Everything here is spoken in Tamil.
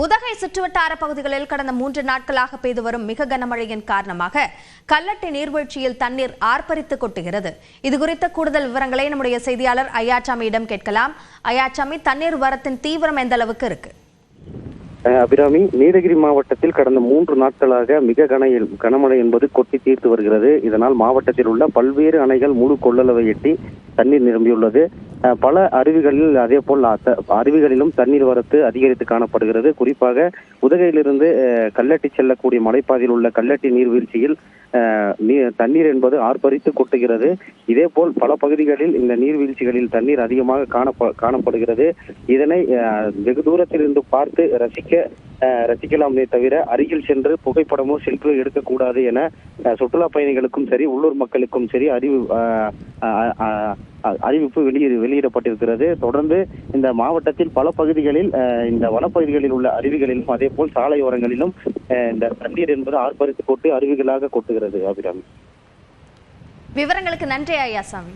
உதகை சுற்றுவட்டார பகுதிகளில் கடந்த 3 நாட்களாக பெய்து வரும் மிக கனமழையின் காரணமாக கல்லட்டி நீர்வீழ்ச்சியில் தண்ணீர் ஆர்ப்பரித்து கொட்டுகிறது. இதுகுறித்த கூடுதல் விவரங்களை நம்முடைய செய்தியாளர் ஐயாச்சாமியிடம் கேட்கலாம். ஐயாச்சாமி, தண்ணீர் வரத்தின் தீவிரம் எந்த அளவுக்கு இருக்கு? அபிராமி, நீலகிரி மாவட்டத்தில் கடந்த 3 நாட்களாக மிக கனமழை என்பது கொட்டி தீர்த்து வருகிறது. இதனால் மாவட்டத்தில் உள்ள பல்வேறு அணைகள் முழு கொள்ளளவை எட்டி தண்ணீர் நிரம்பியுள்ளது. பல அருவிகளில் அதே போல் அருவிகளிலும் தண்ணீர் வரத்து அதிகரித்து காணப்படுகிறது. குறிப்பாக உதகையிலிருந்து கல்லட்டி செல்லக்கூடிய மலைப்பாதையில் உள்ள கல்லட்டி நீர்வீழ்ச்சியில் தண்ணீர் என்பது ஆர்ப்பரித்து கொட்டுகிறது. இதே போல் பல பகுதிகளில் இந்த நீர்வீழ்ச்சிகளில் தண்ணீர் அதிகமாக காணப்படுகிறது. இதனை வெகு தூரத்தில் இருந்து பார்த்து ரசிக்கலாமே தவிர அருகில் சென்று புகைப்படமோ செல்ஃபியோ எடுக்கக்கூடாது என சுற்றுலா பயணிகளுக்கும் சரி உள்ளூர் மக்களுக்கும் சரி அறிவிப்பு வெளியிடப்பட்டிருக்கிறது. தொடர்ந்து இந்த மாவட்டத்தில் பல பகுதிகளில் இந்த வனப்பகுதிகளில் உள்ள அருவிகளிலும் அதே போல் சாலையோரங்களிலும் இந்த தண்ணீர் என்பது ஆர்ப்பரித்து கொட்டு அருவிகளாக கொட்டுகிறது. அபிராமி, விவரங்களுக்கு நன்றி ஐயாசாமி.